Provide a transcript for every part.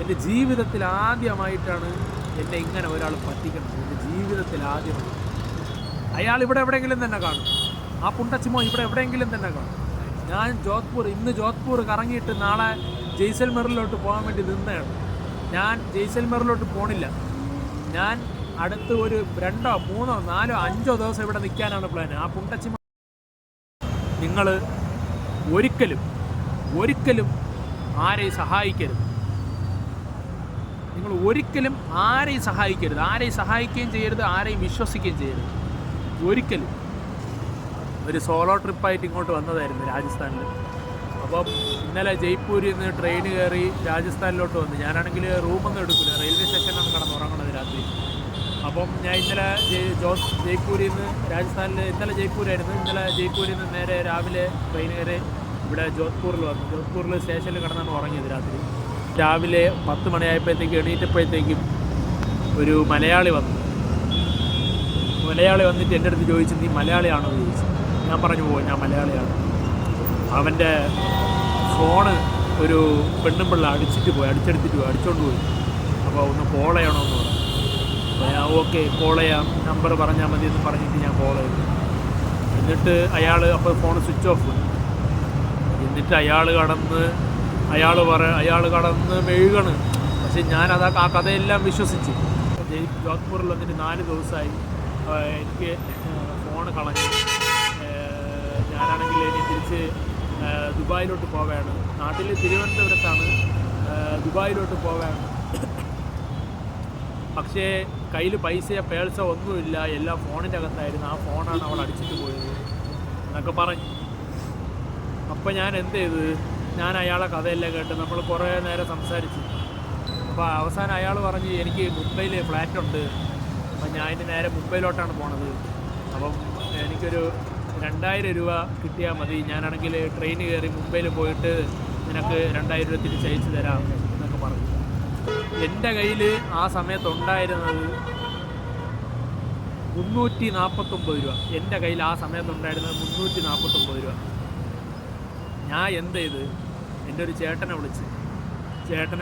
എൻ്റെ ജീവിതത്തിൽ ആദ്യമായിട്ടാണ് എന്നെ ഇങ്ങനെ ഒരാൾ പറ്റിക്കുന്നത്. എൻ്റെ ജീവിതത്തിൽ ആദ്യമായി. അയാൾ ഇവിടെ എവിടെയെങ്കിലും തന്നെ കാണും. ആ പുണ്ടച്ചിമോ ഇവിടെ എവിടെയെങ്കിലും തന്നെ കാണും. ഞാൻ ഇന്ന് ജോധ്പൂർ കറങ്ങിയിട്ട് നാളെ ജയ്സൽമറിലോട്ട് പോകാൻ വേണ്ടി നിന്നതാണ്. ഞാൻ ജയ്സൽമറിലോട്ട് പോണില്ല. ഞാൻ അടുത്ത് ഒരു 2, 3, 4, 5 ദിവസം ഇവിടെ നിൽക്കാനാണ് പ്ലാൻ. ആ പുണ്ടച്ചിമോ നിങ്ങൾ ഒരിക്കലും ആരെയും സഹായിക്കരുത്. നിങ്ങൾ ഒരിക്കലും ആരെയും സഹായിക്കരുത്. ആരെയും സഹായിക്കുകയും ചെയ്യരുത്, ആരെയും വിശ്വസിക്കുകയും ചെയ്യരുത്. ഒരിക്കലും. ഒരു സോളോ ട്രിപ്പായിട്ട് ഇങ്ങോട്ട് വന്നതായിരുന്നു രാജസ്ഥാനിൽ. അപ്പം ഇന്നലെ ജയ്പൂരിൽ നിന്ന് ട്രെയിൻ കയറി രാജസ്ഥാനിലോട്ട് വന്നു. ഞാനാണെങ്കിൽ റൂമൊന്നും എടുക്കില്ല, റെയിൽവേ സ്റ്റേഷനിലാണ് കിടന്നുറങ്ങണത് രാത്രി. അപ്പം ഞാൻ ഇന്നലെ ജയ്പൂരിൽ നിന്ന് ഇന്നലെ ജയ്പൂരായിരുന്നു. ഇന്നലെ ജയ്പൂരിൽ നിന്ന് നേരെ രാവിലെ ട്രെയിൻ കയറി ഇവിടെ ജോധ്പൂരിൽ വന്നു. ജോധ്പൂരിൽ സ്റ്റേഷനിൽ കിടന്നാണ് ഉറങ്ങിയത് രാത്രി. രാവിലെ 10 മണിയായപ്പോഴത്തേക്ക് എണീറ്റപ്പോഴത്തേക്കും ഒരു മലയാളി വന്നിട്ട് എൻ്റെ അടുത്ത് ചോദിച്ചു, നീ മലയാളിയാണോ എന്ന് ചോദിച്ചു. ഞാൻ പറഞ്ഞു, ഞാൻ മലയാളിയാണ്. അവൻ്റെ ഫോണ് ഒരു പെണ്ണുമ്പിള്ള അടിച്ചെടുത്തിട്ട് പോയി, അടിച്ചുകൊണ്ട് പോയി. അപ്പോൾ ഒന്ന് കോൾ ചെയ്യണമെന്ന് പറഞ്ഞു. അപ്പോൾ ഞാൻ ഓക്കെ കോൾ ചെയ്യാം, നമ്പർ പറഞ്ഞാൽ മതി എന്ന് പറഞ്ഞിട്ട് ഞാൻ കോൾ ചെയ്തു. എന്നിട്ട് അപ്പോൾ ഫോൺ സ്വിച്ച് ഓഫ്. എന്നിട്ട് അയാൾ കടന്ന് മെഴുകണ്. പക്ഷെ ഞാനത് ആ കഥയെല്ലാം വിശ്വസിച്ച്. ജോധ്പൂരിൽ വന്നിട്ട് 4 ദിവസമായി. എനിക്ക് ഫോണ് കളഞ്ഞു. ഞാനാണെങ്കിൽ ഇനി തിരിച്ച് ദുബായിലോട്ട് പോവുകയാണ്. നാട്ടിൽ തിരുവനന്തപുരത്താണ്, ദുബായിലോട്ട് പോവുകയാണ്. പക്ഷേ കയ്യിൽ പൈസയോ പേഴ്സോ ഒന്നുമില്ല, എല്ലാം ഫോണിൻ്റെ അകത്തായിരുന്നു. ആ ഫോണാണ് അവൾ അടിച്ചിട്ട് പോയത് എന്നൊക്കെ പറഞ്ഞു. അപ്പോൾ ഞാൻ എന്ത് ചെയ്ത്, ഞാൻ അയാളെ കഥയെല്ലാം കേട്ട് നമ്മൾ കുറേ നേരം സംസാരിച്ചു. അപ്പോൾ അവസാനം അയാൾ പറഞ്ഞ്, എനിക്ക് മുംബൈയിൽ ഫ്ലാറ്റുണ്ട്, അപ്പം ഞാൻ ഇനി നേരെ മുംബൈയിലോട്ടാണ് പോണത്. അപ്പം എനിക്കൊരു 2000 രൂപ കിട്ടിയാൽ മതി. ഞാനാണെങ്കിൽ ട്രെയിൻ കയറി മുംബൈയിൽ പോയിട്ട് നിനക്ക് 2000 രൂപ തിരിച്ചയച്ചു തരാം എന്നൊക്കെ പറഞ്ഞു. എൻ്റെ കയ്യിൽ ആ സമയത്തുണ്ടായിരുന്നത് 349 രൂപ. എൻ്റെ കയ്യിൽ ആ സമയത്തുണ്ടായിരുന്നത് 349 രൂപ. ഞാൻ എന്ത് ചെയ്ത്, എൻ്റെ ഒരു ചേട്ടനെ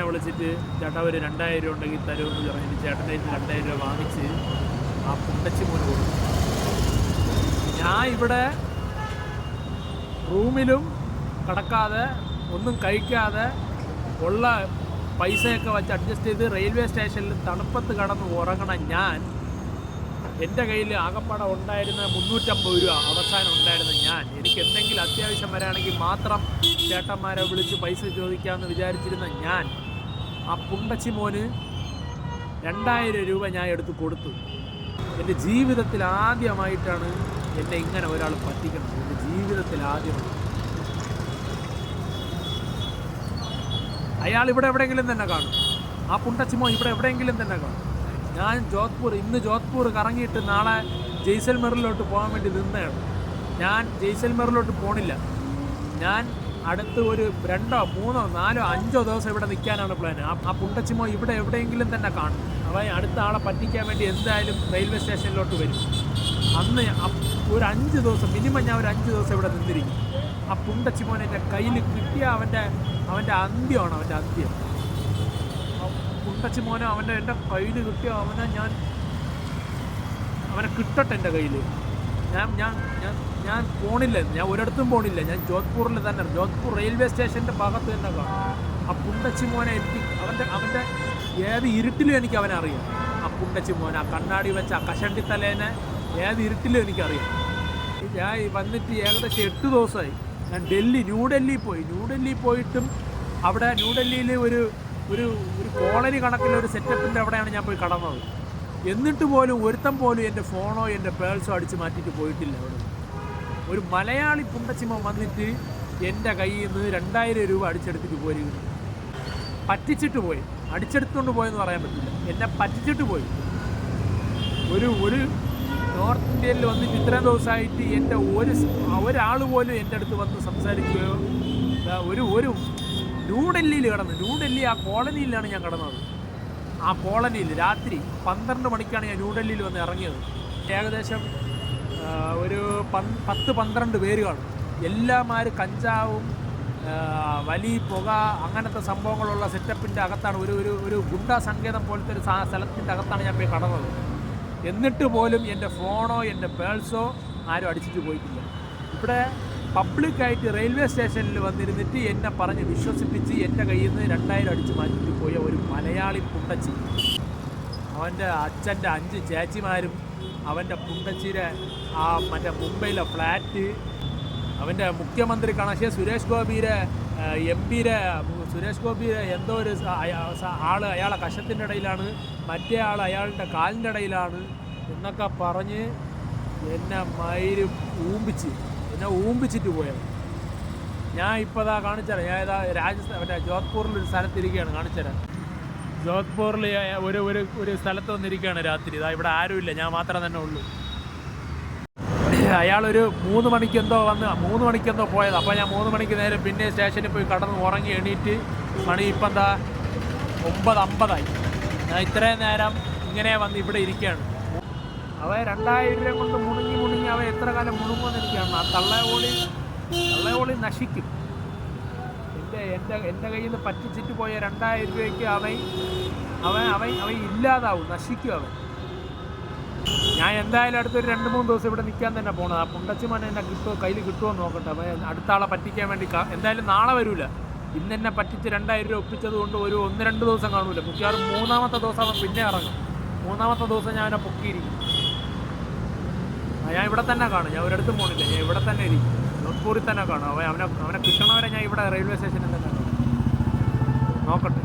വിളിച്ചിട്ട് ചേട്ടാ ഒരു 2000 രൂപ ഉണ്ടെങ്കിൽ തരുമെന്ന് പറഞ്ഞിട്ട് ചേട്ടൻ്റെ 2000 രൂപ വാങ്ങിച്ച് ആ പുണ്ടച്ചിമോന് കൊടുത്തു. ഞാൻ ഇവിടെ റൂമിലും കിടക്കാതെ ഒന്നും കഴിക്കാതെ ഉള്ള പൈസയൊക്കെ വെച്ച് അഡ്ജസ്റ്റ് ചെയ്ത് റെയിൽവേ സ്റ്റേഷനിൽ തണുപ്പത്ത് കിടന്ന് ഉറങ്ങണ ഞാൻ, എൻ്റെ കയ്യിൽ ആകപ്പാടെ ഉണ്ടായിരുന്ന 350 രൂപ അവസാനം ഉണ്ടായിരുന്ന ഞാൻ, എനിക്ക് എന്തെങ്കിലും അത്യാവശ്യം വരാണെങ്കിൽ മാത്രം ചേട്ടന്മാരെ വിളിച്ച് പൈസ ചോദിക്കാമെന്ന് വിചാരിച്ചിരുന്ന ഞാൻ, ആ പുണ്ടച്ചിമോന് 2000 രൂപ ഞാൻ എടുത്ത് കൊടുത്തു. എൻ്റെ ജീവിതത്തിൽ ആദ്യമായിട്ടാണ് എന്നെ ഇങ്ങനെ ഒരാൾ പറ്റിക്കുന്നത്. എൻ്റെ ജീവിതത്തിൽ ആദ്യമായി. അയാൾ ഇവിടെ എവിടെയെങ്കിലും തന്നെ കാണും. ആ പുണ്ടച്ചിമോ ഇവിടെ എവിടെയെങ്കിലും തന്നെ കാണും. ഞാൻ ഇന്ന് ജോധ്പൂർ കറങ്ങിയിട്ട് നാളെ ജയ്സൽമറിലോട്ട് പോകാൻ വേണ്ടി നിന്നതാണ്. ഞാൻ ജയ്സൽമറിലോട്ട് പോണില്ല. ഞാൻ അടുത്ത് ഒരു 2, 3, 4, 5 ദിവസം ഇവിടെ നിൽക്കാനാണ് പ്ലാൻ. ആ പുണ്ടച്ചിമോ ഇവിടെ എവിടെയെങ്കിലും തന്നെ കാണും. അവൻ അടുത്ത ആളെ പറ്റിക്കാൻ വേണ്ടി എന്തായാലും റെയിൽവേ സ്റ്റേഷനിലോട്ട് വരും. അന്ന് ഒരു 5 ദിവസം മിനിമം ഞാൻ ഒരു 5 ദിവസം ഇവിടെ നിന്നിരിക്കും. ആ പുണ്ടച്ചിമോൻ എൻ്റെ കയ്യിൽ കിട്ടിയ അവൻ്റെ അന്ത്യമാണ്. അവൻ്റെ അന്ത്യം. പുണ്ടച്ചിമോനെ എൻ്റെ കയ്യിൽ കിട്ടിയ അവനെ കിട്ടട്ടെ എൻ്റെ കയ്യിൽ. ഞാൻ പോണില്ല, ഞാൻ ഒരിടത്തും പോണില്ല. ഞാൻ ജോധ്പൂരിൽ തന്നെ, ജോധ്പൂർ റെയിൽവേ സ്റ്റേഷൻ്റെ ഭാഗത്ത് തന്നെ കാണും. ആ പുണ്ടച്ചിമോനെ അവൻ്റെ ഏത് ഇരുട്ടിലും എനിക്ക് അവനെ അറിയാം. ആ പുണ്ടച്ചിമോൻ, ആ കണ്ണാടി വെച്ച ആ കഷണ്ടിത്തലേനെ ഏത് ഇരുട്ടിലും എനിക്കറിയാം. ഞാൻ വന്നിട്ട് ഏകദേശം 8 ദിവസമായി. ഞാൻ ന്യൂഡൽഹി പോയിട്ടും അവിടെ ന്യൂഡൽഹിയിൽ ഒരു കോളനി കണക്കിലൊരു സെറ്റപ്പിൻ്റെ അവിടെയാണ് ഞാൻ പോയി കടന്നത്. എന്നിട്ട് പോലും ഒരുത്തം പോലും എൻ്റെ ഫോണോ എൻ്റെ പേഴ്സോ അടിച്ച് മാറ്റിയിട്ട് പോയിട്ടില്ല. അവിടെ ഒരു മലയാളി പുണ്ടച്ചിമോൻ വന്നിട്ട് എൻ്റെ കയ്യിൽ നിന്ന് 2000 രൂപ അടിച്ചെടുത്തിട്ട് പോയിരിക്കുന്നു. പറ്റിച്ചിട്ട് പോയി. അടിച്ചെടുത്തുകൊണ്ട് പോയെന്ന് പറയാൻ പറ്റില്ല, എന്നെ പറ്റിച്ചിട്ട് പോയി. ഒരു നോർത്ത് ഇന്ത്യയിൽ വന്നിട്ട് ഇത്രയും ദിവസമായിട്ട് എൻ്റെ ഒരാൾ പോലും എൻ്റെ അടുത്ത് വന്ന് സംസാരിക്കുകയോ, ഒരു ന്യൂഡൽഹി ആ കോളനിയിലാണ് ഞാൻ കിടന്നത്. ആ കോളനിയിൽ രാത്രി 12 മണിക്കാണ് ഞാൻ ന്യൂഡൽഹിയിൽ വന്ന് ഇറങ്ങിയത്. ഏകദേശം ഒരു 10-12 പേര് കാണും. എല്ലാമാരും കഞ്ചാവും വലിയ പുക അങ്ങനത്തെ സംഭവങ്ങളുള്ള സെറ്റപ്പിൻ്റെ അകത്താണ് ഒരു ഒരു ഒരു ഗുണ്ടാ സങ്കേതം പോലത്തെ ഒരു സ്ഥലത്തിൻ്റെ അകത്താണ് ഞാൻ പോയി കടന്നത്. എന്നിട്ട് പോലും എൻ്റെ ഫോണോ എൻ്റെ പേഴ്സോ ആരും അടിച്ചിട്ട് പോയിട്ടില്ല. ഇവിടെ പബ്ലിക്കായിട്ട് റെയിൽവേ സ്റ്റേഷനിൽ വന്നിരുന്നിട്ട് എന്നെ പറഞ്ഞ് വിശ്വസിപ്പിച്ച് എൻ്റെ കയ്യിൽ നിന്ന് 2000 അടിച്ച് മാറ്റിയിട്ട് പോയ ഒരു മലയാളി പുണ്ടച്ചി. അവൻ്റെ അച്ഛൻ്റെ 5 ചേച്ചിമാരും അവൻ്റെ പുണ്ടച്ചിയുടെ ആ മറ്റേ മുംബൈയിലെ ഫ്ലാറ്റ്, അവൻ്റെ മുഖ്യമന്ത്രി കണക്ഷൻ സുരേഷ് ഗോപിയുടെ സുരേഷ് ഗോപിയുടെ എന്തോ ഒരു ആൾ അയാളെ കഷത്തിൻ്റെ ഇടയിലാണ്, മറ്റേ ആൾ അയാളുടെ കാലിൻ്റെ ഇടയിലാണ് എന്നൊക്കെ പറഞ്ഞ് എന്നെ ഊമ്പിച്ചിട്ട് പോയത്. ഞാൻ ഇപ്പോൾ ഇതാ കാണിച്ചുതരാം. ഞാൻ ഇതാ മറ്റേ ജോധ്പൂരിലൊരു സ്ഥലത്തിരിക്കുകയാണ്, കാണിച്ചുതരാം. ജോധ്പൂരിൽ ഒരു സ്ഥലത്ത് വന്നിരിക്കുകയാണ് രാത്രി. ഇതാ ഇവിടെ ആരുമില്ല, ഞാൻ മാത്രം തന്നെ ഉള്ളൂ. അയാളൊരു 3 മണിക്കെന്തോ പോയത്. അപ്പോൾ ഞാൻ 3 മണിക്ക് നേരം പിന്നെ സ്റ്റേഷനിൽ പോയി കടന്ന് ഉറങ്ങി എണീറ്റ് മണി ഇപ്പം എന്താ 9:50. ഞാൻ ഇത്രയും നേരം ഇങ്ങനെ വന്ന് ഇവിടെ ഇരിക്കുകയാണ്. അവ 2000 രൂപ കൊണ്ട് മുണുങ്ങി അവ എത്ര കാലം മുണുങ്ങുമെന്ന് എനിക്കാണ്. ആ തള്ളയോളി നശിക്കും. എൻ്റെ കയ്യിൽ നിന്ന് പറ്റിച്ചിട്ട് പോയ 2000 രൂപയ്ക്ക് അവൻ ഇല്ലാതാവും, നശിക്കും അവൻ. ഞാൻ എന്തായാലും അടുത്തൊരു 2-3 ദിവസം ഇവിടെ നിൽക്കാൻ തന്നെ പോകണത്. ആ പുണ്ടച്ചിമോനെ എന്നെ കയ്യിൽ കിട്ടുമെന്ന് നോക്കട്ടെ. അവൻ അടുത്ത ആളെ പറ്റിക്കാൻ വേണ്ടി എന്തായാലും നാളെ വരില്ല. ഇന്ന് എന്നെ പറ്റിച്ച് 2000 രൂപ ഒപ്പിച്ചത് കൊണ്ട് ഒരു 1-2 ദിവസം കാണൂല. മിക്കവാറും 3-ാമത്തെ ദിവസം അവൻ പിന്നെ ഇറങ്ങും. 3-ാമത്തെ ദിവസം ഞാൻ അവനെ പൊക്കിയിരിക്കും. ഞാൻ ഇവിടെ തന്നെ കാണും, ഞാൻ ഒരിടത്തും പോകണില്ല. ഞാൻ ഇവിടെ തന്നെ ഇരിക്കും, ജോധ്പൂരിൽ തന്നെ കാണും. അവനെ കിട്ടണവരെ ഞാൻ ഇവിടെ റെയിൽവേ സ്റ്റേഷനിൽ തന്നെ കാണും. നോക്കട്ടെ.